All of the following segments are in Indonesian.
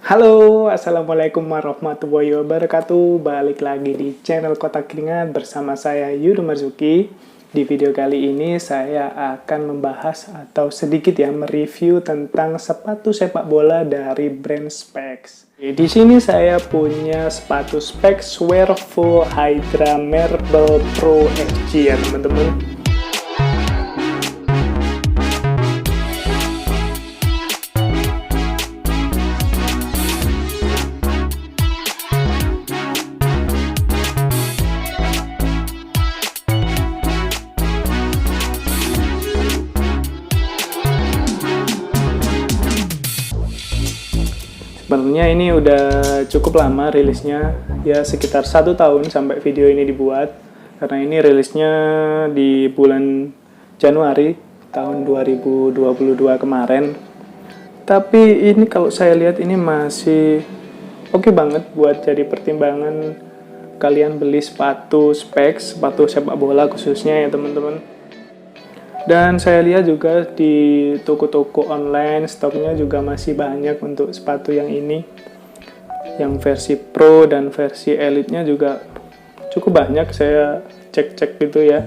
Halo, assalamualaikum warahmatullahi wabarakatuh. Balik lagi di channel Kotak Keringat bersama saya Yudo Marzuki. Di video kali ini saya akan membahas atau sedikit ya mereview tentang sepatu sepak bola dari brand Specs. Di sini saya punya sepatu Specs Wearful Hydra Marble Pro SG ya teman-teman. Sebenarnya ini udah cukup lama rilisnya, ya sekitar 1 tahun sampai video ini dibuat. Karena ini rilisnya di bulan Januari tahun 2022 kemarin. Tapi ini kalau saya lihat ini masih oke banget buat jadi pertimbangan kalian beli sepatu Specs, sepatu sepak bola khususnya ya teman-teman. Dan saya lihat juga di toko-toko online stoknya juga masih banyak untuk sepatu yang ini. Yang versi Pro dan versi Elite-nya juga cukup banyak, saya cek-cek gitu ya.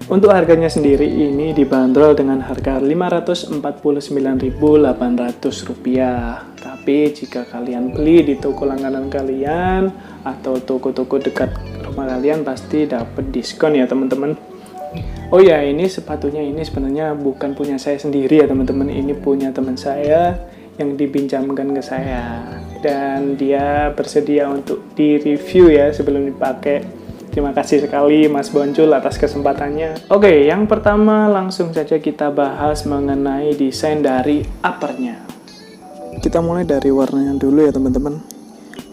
Untuk harganya sendiri ini dibanderol dengan harga Rp549.800. Tapi jika kalian beli di toko langganan kalian atau toko-toko dekat rumah kalian pasti dapat diskon ya teman-teman. Oh ya, ini sepatunya ini sebenarnya bukan punya saya sendiri ya teman-teman. Ini punya teman saya yang dipinjamkan ke saya. Dan dia bersedia untuk di-review ya sebelum dipakai. Terima kasih sekali Mas Boncul atas kesempatannya. Oke, yang pertama langsung saja kita bahas mengenai desain dari uppernya. Kita mulai dari warnanya dulu ya teman-teman.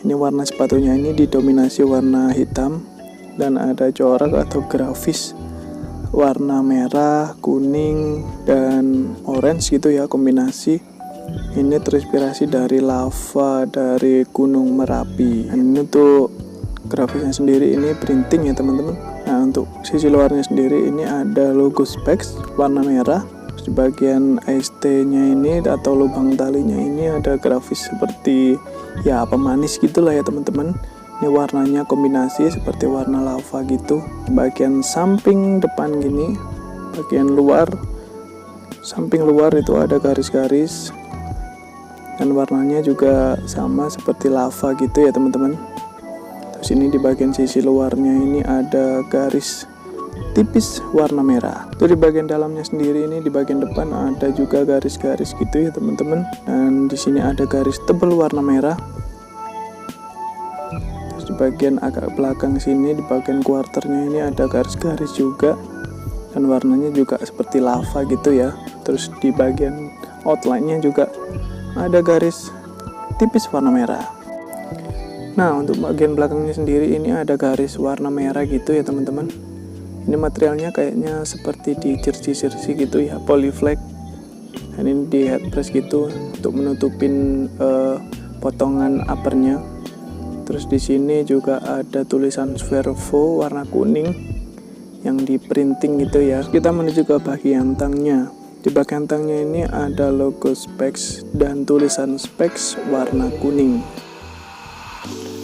Ini warna sepatunya ini didominasi warna hitam. Dan ada corak atau grafis warna merah, kuning, dan orange gitu ya kombinasi. Ini terinspirasi dari lava dari Gunung Merapi. Dan ini untuk grafisnya sendiri ini printing ya teman-teman. Nah untuk sisi luarnya sendiri ini ada logo Specs warna merah. Di bagian AST-nya ini atau lubang talinya ini ada grafis seperti ya pemanis gitulah ya teman-teman. Ini warnanya kombinasi seperti warna lava gitu. Bagian samping depan gini, bagian luar, samping luar itu ada garis-garis. Dan warnanya juga sama seperti lava gitu ya teman-teman. Terus ini di bagian sisi luarnya ini ada garis tipis warna merah. Itu di bagian dalamnya sendiri ini di bagian depan ada juga garis-garis gitu ya teman-teman. Dan di sini ada garis tebal warna merah. Di bagian agak belakang sini di bagian quarternya ini ada garis-garis juga dan warnanya juga seperti lava gitu ya. Terus di bagian outline-nya juga ada garis tipis warna merah. Nah untuk bagian belakangnya sendiri ini ada garis warna merah gitu ya teman-teman. Ini materialnya kayaknya seperti di jersey-jersey gitu ya, polyflex. Dan ini di headrest gitu untuk menutupin potongan uppernya. Terus di sini juga ada tulisan Svervo warna kuning yang di printing gitu ya. Kita menuju ke bagian tangnya. Di bagian tangnya ini ada logo Specs dan tulisan Specs warna kuning.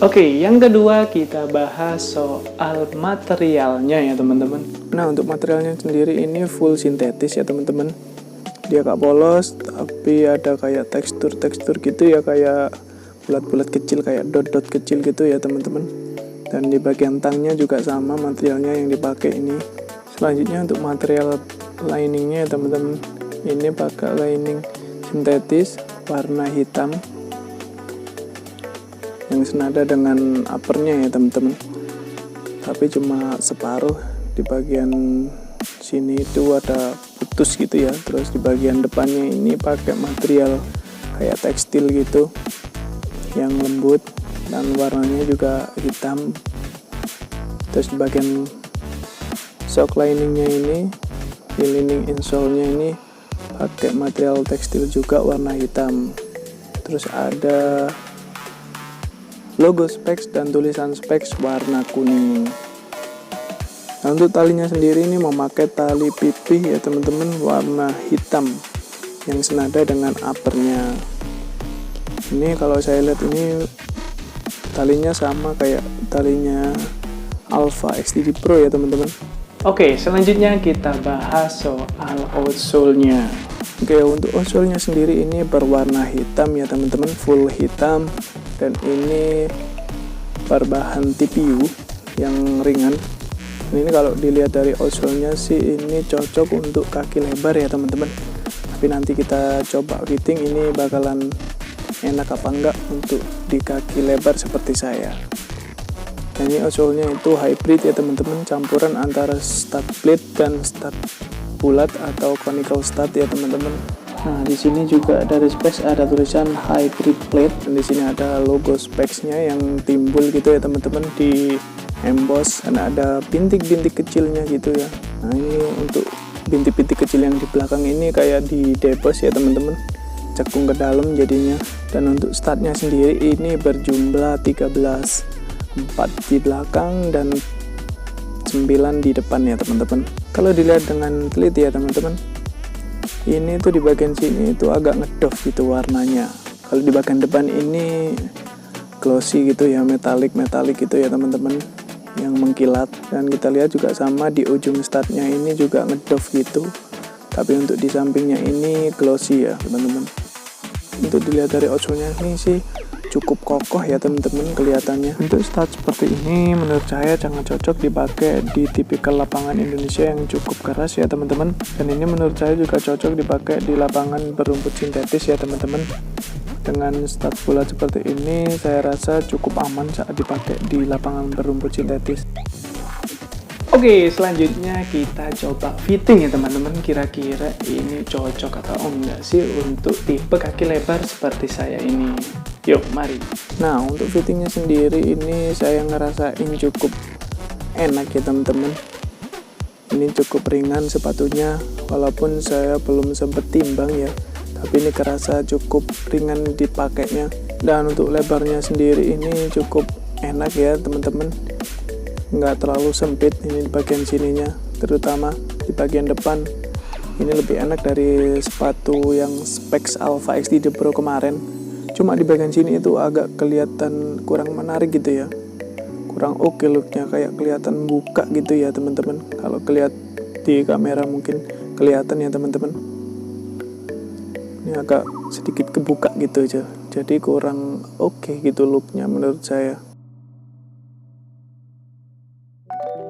Oke, yang kedua kita bahas soal materialnya ya teman-teman. Nah untuk materialnya sendiri ini full sintetis ya teman-teman. Dia gak polos tapi ada kayak tekstur-tekstur gitu ya, kayak bulat-bulat kecil kayak dot-dot kecil gitu ya teman-teman. Dan di bagian tangnya juga sama materialnya yang dipakai ini. Selanjutnya untuk material liningnya ya teman-teman, ini pakai lining sintetis warna hitam yang senada dengan uppernya ya teman-teman, tapi cuma separuh. Di bagian sini itu ada putus gitu ya. Terus di bagian depannya ini pakai material kayak tekstil gitu yang lembut dan warnanya juga hitam. Terus di bagian sock liningnya ini, di lining insole-nya ini pakai material tekstil juga warna hitam. Terus ada logo Specs dan tulisan Specs warna kuning. Nah, untuk talinya sendiri ini memakai tali pipih ya teman-teman, warna hitam yang senada dengan uppernya. Ini kalau saya lihat ini talinya sama kayak talinya Alpha XTD Pro ya teman-teman. Oke, selanjutnya kita bahas soal outsole-nya. Oke, untuk outsole-nya sendiri ini berwarna hitam ya teman-teman, full hitam, dan ini berbahan TPU yang ringan. Ini kalau dilihat dari outsole-nya sih ini cocok untuk kaki lebar ya teman-teman. Tapi nanti kita coba fitting ini bakalan enak apa enggak untuk di kaki lebar seperti saya. Dan ini outsole-nya itu hybrid ya teman-teman, campuran antara stud plate dan stud bulat atau conical stud ya teman-teman. Nah, di sini juga dari Specs ada tulisan hybrid plate, dan di sini ada logo Specs-nya yang timbul gitu ya teman-teman di emboss, dan ada bintik-bintik kecilnya gitu ya. Nah, ini untuk bintik-bintik kecil yang di belakang ini kayak di deboss ya teman-teman, cekung ke dalam jadinya. Dan untuk studnya sendiri ini berjumlah 13, 4 di belakang dan 9 di depan ya teman-teman. Kalau dilihat dengan teliti ya teman-teman, ini tuh di bagian sini itu agak ngedoff gitu warnanya. Kalau di bagian depan ini glossy gitu ya, metalik gitu ya teman-teman, yang mengkilat. Dan kita lihat juga sama di ujung studnya ini juga ngedoff gitu, tapi untuk di sampingnya ini glossy ya teman-teman. Untuk dilihat dari outsole-nya ini sih cukup kokoh ya teman-teman kelihatannya. Untuk stud seperti ini menurut saya sangat cocok dipakai di tipikal lapangan Indonesia yang cukup keras ya teman-teman. Dan ini menurut saya juga cocok dipakai di lapangan berumput sintetis ya teman-teman. Dengan stud bulat seperti ini saya rasa cukup aman saat dipakai di lapangan berumput sintetis. Oke, selanjutnya kita coba fitting ya teman-teman, kira-kira ini cocok atau enggak sih untuk tipe kaki lebar seperti saya ini. Yuk, mari. Nah, untuk fittingnya sendiri ini saya ngerasain cukup enak ya teman-teman. Ini cukup ringan sepatunya, walaupun saya belum sempat timbang ya, tapi ini kerasa cukup ringan dipakainya. Dan untuk lebarnya sendiri ini cukup enak ya teman-teman, nggak terlalu sempit ini di bagian sininya, terutama di bagian depan. Ini lebih enak dari sepatu yang Specs Alpha XTD Pro kemarin. Cuma di bagian sini itu agak kelihatan kurang menarik gitu ya, kurang oke looknya, kayak kelihatan buka gitu ya teman-teman. Kalau kelihatan di kamera mungkin kelihatan ya teman-teman, ini agak sedikit kebuka gitu aja, jadi kurang oke gitu looknya menurut saya.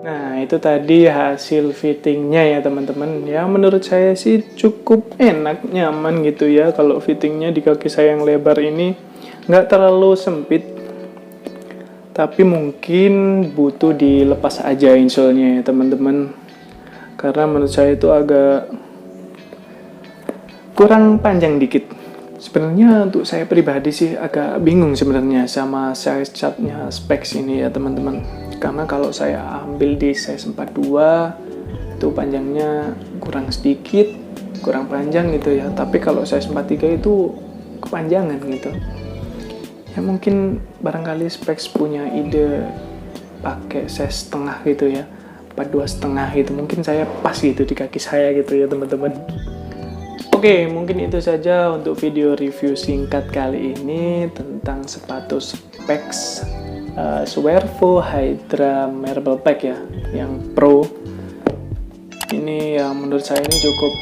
Nah, itu tadi hasil fittingnya ya teman-teman. Ya, menurut saya sih cukup enak, nyaman gitu ya. Kalau fittingnya di kaki saya yang lebar ini nggak terlalu sempit, tapi mungkin butuh dilepas aja insole-nya ya teman-teman. Karena menurut saya itu agak kurang panjang dikit. Sebenarnya untuk saya pribadi sih agak bingung sebenarnya sama size chartnya Specs ini ya teman-teman. Karena kalau saya ambil di size 42 itu panjangnya kurang sedikit, kurang panjang gitu ya. Tapi kalau size 43 itu kepanjangan gitu. Ya mungkin barangkali Specs punya ide pakai size setengah gitu ya, 42 setengah gitu. Mungkin saya pas gitu di kaki saya gitu ya teman-teman. Oke, mungkin itu saja untuk video review singkat kali ini tentang sepatu Specs Swervo Hydra Marble Pack ya, yang Pro. Ini yang menurut saya ini cukup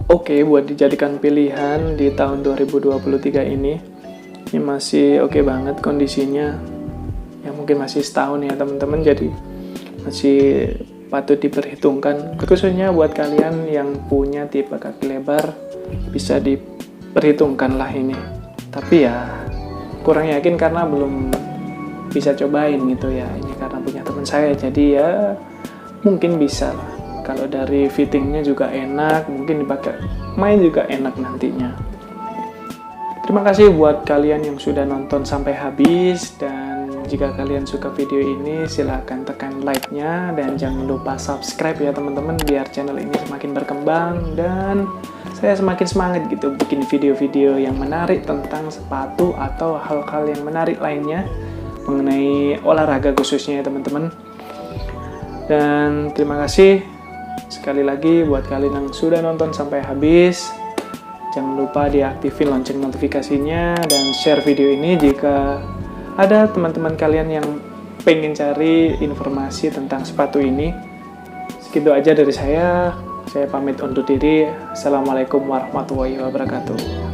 oke buat dijadikan pilihan di tahun 2023 ini. Ini masih oke banget kondisinya. Ya mungkin masih setahun ya teman-teman, jadi masih patut diperhitungkan. Khususnya buat kalian yang punya tipe kaki lebar, bisa diperhitungkan lah ini. Tapi ya kurang yakin karena belum bisa cobain gitu ya, ini karena punya teman saya, jadi ya mungkin bisa lah. Kalau dari fittingnya juga enak, mungkin dipakai main juga enak nantinya. Terima kasih buat kalian yang sudah nonton sampai habis, dan jika kalian suka video ini silahkan tekan like-nya dan jangan lupa subscribe ya teman-teman, biar channel ini semakin berkembang. Dan saya semakin semangat gitu bikin video-video yang menarik tentang sepatu atau hal-hal yang menarik lainnya mengenai olahraga khususnya ya teman-teman. Dan terima kasih sekali lagi buat kalian yang sudah nonton sampai habis. Jangan lupa diaktifin lonceng notifikasinya dan share video ini jika ada teman-teman kalian yang pengen cari informasi tentang sepatu ini. Segitu aja dari saya. Saya pamit undur diri. Assalamualaikum warahmatullahi wabarakatuh.